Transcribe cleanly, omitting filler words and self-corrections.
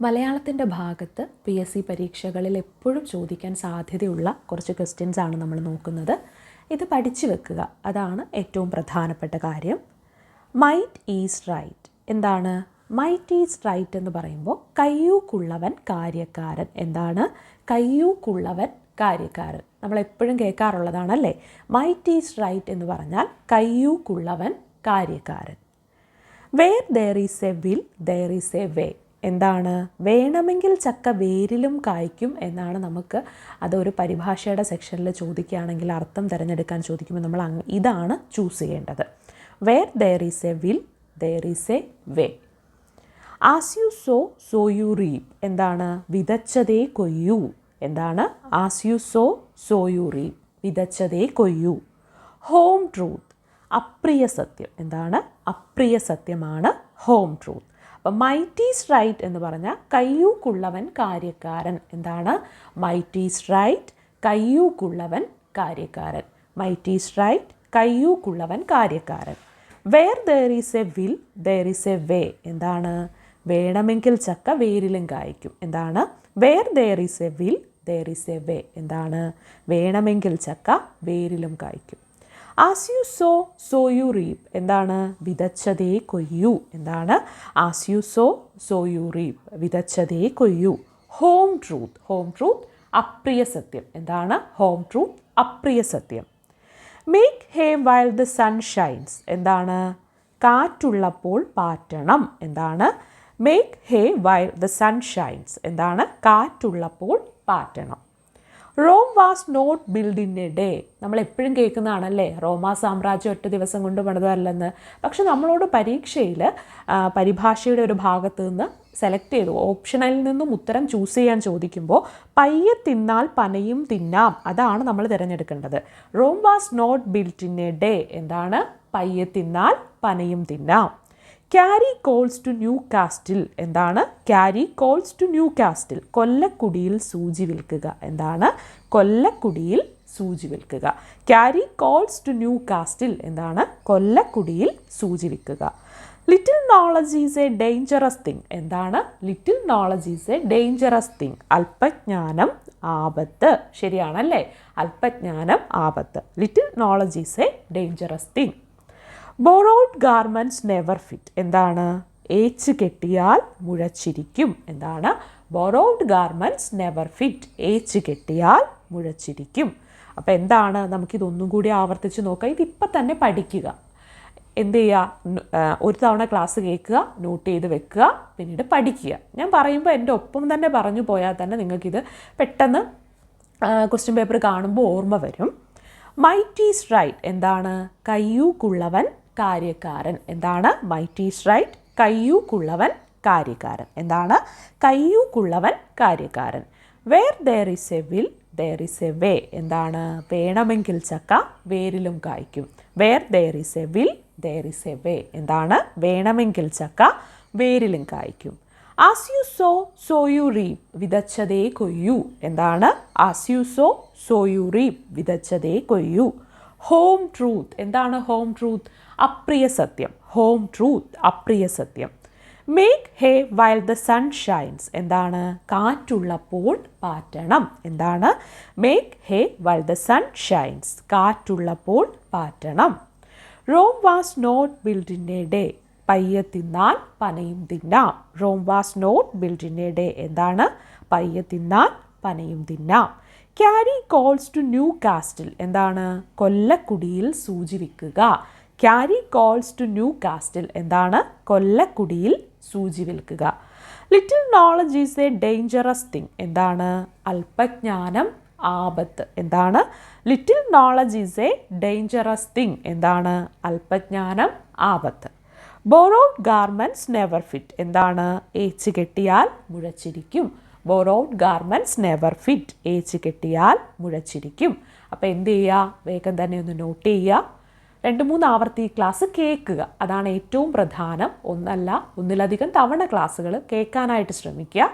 മലയാളത്തിൻ്റെ ഭാഗത്ത് PSC പരീക്ഷകളിൽ എപ്പോഴും ചോദിക്കാൻ സാധ്യതയുള്ള കുറച്ച് ക്വസ്റ്റ്യൻസ് ആണ് നമ്മൾ നോക്കുന്നത്. ഇത് പഠിച്ചു വെക്കുക, അതാണ് ഏറ്റവും പ്രധാനപ്പെട്ട കാര്യം. Might is right. എന്താണ് മൈറ്റ് ഈസ് റൈറ്റ് എന്ന് പറയുമ്പോൾ? കയ്യൂക്കുള്ളവൻ കാര്യക്കാരൻ. എന്താണ് കയ്യൂക്കുള്ളവൻ കാര്യക്കാരൻ? നമ്മളെപ്പോഴും കേൾക്കാറുള്ളതാണല്ലേ. മൈറ്റ് ഈസ് റൈറ്റ് എന്ന് പറഞ്ഞാൽ കയ്യൂക്കുള്ളവൻ കാര്യക്കാരൻ. Where there is a will there is a way. എന്താണ് വേണമെങ്കിൽ ചക്ക വേരിലും കായ്ക്കും എന്നാണ്. നമുക്ക് അതൊരു പരിഭാഷയുടെ സെക്ഷനിൽ ചോദിക്കുകയാണെങ്കിൽ അർത്ഥം തിരഞ്ഞെടുക്കാൻ ചോദിക്കുമ്പോൾ നമ്മൾ ഇതാണ് ചൂസ് ചെയ്യേണ്ടത്. Where there is a will there is a way. As you sow you reap. എന്താണ് വിതച്ചതേ കൊയ്യൂ. എന്താണ് as you sow you reap. വിതച്ചതേ കൊയ്യൂ. ഹോം ട്രൂത്ത് അപ്രിയ സത്യം. എന്താണ് അപ്രിയ സത്യമാണ് ഹോം ട്രൂത്ത്. അപ്പം മൈറ്റ് ഈസ് റൈറ്റ് എന്ന് പറഞ്ഞാൽ കയ്യൂക്കുള്ളവൻ കാര്യക്കാരൻ. എന്താണ് മൈറ്റ് ഈസ് റൈറ്റ് കയ്യൂക്കുള്ളവൻ കാര്യക്കാരൻ. മൈറ്റ് ഈസ് റൈറ്റ് കയ്യൂക്കുള്ളവൻ കാര്യക്കാരൻ. Where there is a will there is a way. എന്താണ് വേണമെങ്കിൽ ചക്ക വേരിലും കായ്ക്കും. എന്താണ് where there is a will there is a way. എന്താണ് വേണമെങ്കിൽ ചക്ക വേരിലും കായ്ക്കും. As you sow you reap. എന്താണ് വിതച്ചതേ കൊയ്യൂ. എന്താണ് as you sow you reap. വിതച്ചതേ കൊയ്യൂ. Home truth. ഹോം ട്രൂത്ത് അപ്രിയ സത്യം. എന്താണ് ഹോം ട്രൂത്ത് അപ്രിയ സത്യം. Make hay while the sun shines. എന്താണ് കാറ്റുള്ളപ്പോൾ പാറ്റണം. എന്താണ് make hay while the sun shines. എന്താണ് കാറ്റുള്ളപ്പോൾ പാറ്റണം. Rome was not build in a day. നമ്മൾ എപ്പോഴും കേൾക്കുന്നതാണല്ലേ റോമാ സാമ്രാജ്യം ഒറ്റ ദിവസം കൊണ്ട് പണിതല്ലെന്ന്. പക്ഷെ നമ്മളോട് പരീക്ഷയിൽ പരിഭാഷയുടെ ഒരു ഭാഗത്ത് നിന്ന് സെലക്ട് ചെയ്തു ഓപ്ഷനിൽ നിന്നും ഉത്തരം ചൂസ് ചെയ്യാൻ ചോദിക്കുമ്പോൾ പയ്യെ തിന്നാൽ പനയും തിന്നാം, അതാണ് നമ്മൾ തിരഞ്ഞെടുക്കേണ്ടത്. Rome was not build in a day. എന്താണ് പയ്യെ തിന്നാൽ പനയും തിന്നാം. Carry coals to Newcastle. എന്താണ് carry coals to Newcastle. കൊല്ലക്കുടിയിൽ സൂചി വിൽക്കുക. എന്താണ് കൊല്ലക്കുടിയിൽ സൂചി വിൽക്കുക. Carry coals to Newcastle. എന്താണ് കൊല്ലക്കുടിയിൽ സൂചി വിൽക്കുക. Little knowledge is a dangerous thing. എന്താണ് little knowledge is a dangerous thing. അല്പജ്ഞാനം ആപത്ത്. ശരിയാണല്ലേ, അല്പജ്ഞാനം ആപത്ത്. Little knowledge is a dangerous thing. Borrowed garments never fit. എന്താണ് ഏച്ച് കെട്ടിയാൽ മുഴച്ചിരിക്കും. എന്താണ് ബോറോഡ് ഗാർമെൻറ്റ്സ് നെവർ ഫിറ്റ്. ഏച്ച് കെട്ടിയാൽ മുഴച്ചിരിക്കും. അപ്പോൾ എന്താണ് നമുക്കിതൊന്നും കൂടി ആവർത്തിച്ച് നോക്കാം. ഇതിപ്പോൾ തന്നെ പഠിക്കുക. എന്ത് ചെയ്യുക, ഒരു തവണ ക്ലാസ് കേൾക്കുക, നോട്ട് ചെയ്ത് വെക്കുക, പിന്നീട് പഠിക്കുക. ഞാൻ പറയുമ്പോൾ എൻ്റെ ഒപ്പം തന്നെ പറഞ്ഞു പോയാൽ തന്നെ നിങ്ങൾക്കിത് പെട്ടെന്ന് ക്വസ്റ്റ്യൻ പേപ്പർ കാണുമ്പോൾ ഓർമ്മ വരും. Might is right. എന്താണ് കയ്യൂക്കുള്ളവൻ കാര്യക്കാരൻ. എന്താണ് മൈറ്റ് ഈസ് റൈറ്റ് കയ്യൂക്കുള്ളവൻ കാര്യക്കാരൻ. എന്താണ് കയ്യൂക്കുള്ളവൻ കാര്യക്കാരൻ. Where there is a will there is a way. എന്താണ് വേണമെങ്കിൽ ചക്ക വേരിലും കായ്ക്കും. Where there is a will there is a way. എന്താണ് വേണമെങ്കിൽ ചക്ക വേരിലും കായ്ക്കും. As you sow you reap. വിതച്ചതേ കൊയ്യൂ. എന്താണ് as you sow you reap. വിതച്ചതേ കൊയ്യൂ. Home truth. എന്താണ് ഹോം ട്രൂത്ത് അപ്രിയ സത്യം. ഹോം ട്രൂത്ത് അപ്രിയ സത്യം. Make hay while the sun shines. എന്താണ് കാറ്റുള്ളപ്പോൾ പാറ്റണം. എന്താണ് make hay while the sun shines. കാറ്റുള്ളപ്പോൾ പാറ്റണം. Rome was not build in a day. പയ്യെ തിന്നാൽ പനയും തിന്നാം. Rome was not build in a day. എന്താണ് പയ്യെ തിന്നാൽ പനയും തിന്നാം. Carry coals to Newcastle. എന്താണ് കൊല്ലക്കുടിയിൽ സൂചി വിൽക്കുക. Carry coals to Newcastle. എന്താണ് കൊല്ലക്കുടിയിൽ സൂചി വിൽക്കുക. Little knowledge is a dangerous thing. എന്താണ് അല്പജ്ഞാനം ആപത്ത്. എന്താണ് little knowledge is a dangerous thing. എന്താണ് അല്പജ്ഞാനം ആപത്ത്. Borrowed garments never fit. എന്താണ് ഏച്ച് കെട്ടിയാൽ മുഴച്ചിരിക്കും. Borrowed garments never fit. ഏച്ച് കെട്ടിയാൽ മുഴച്ചിരിക്കും. അപ്പോൾ എന്ത് ചെയ്യുക, വേഗം തന്നെ ഒന്ന് നോട്ട് ചെയ്യുക. 2-3 ആവർത്തി ക്ലാസ് കേൾക്കുക, അതാണ് ഏറ്റവും പ്രധാനം. ഒന്നല്ല ഒന്നിലധികം തവണ ക്ലാസ്സുകൾ കേൾക്കാനായിട്ട് ശ്രമിക്കുക.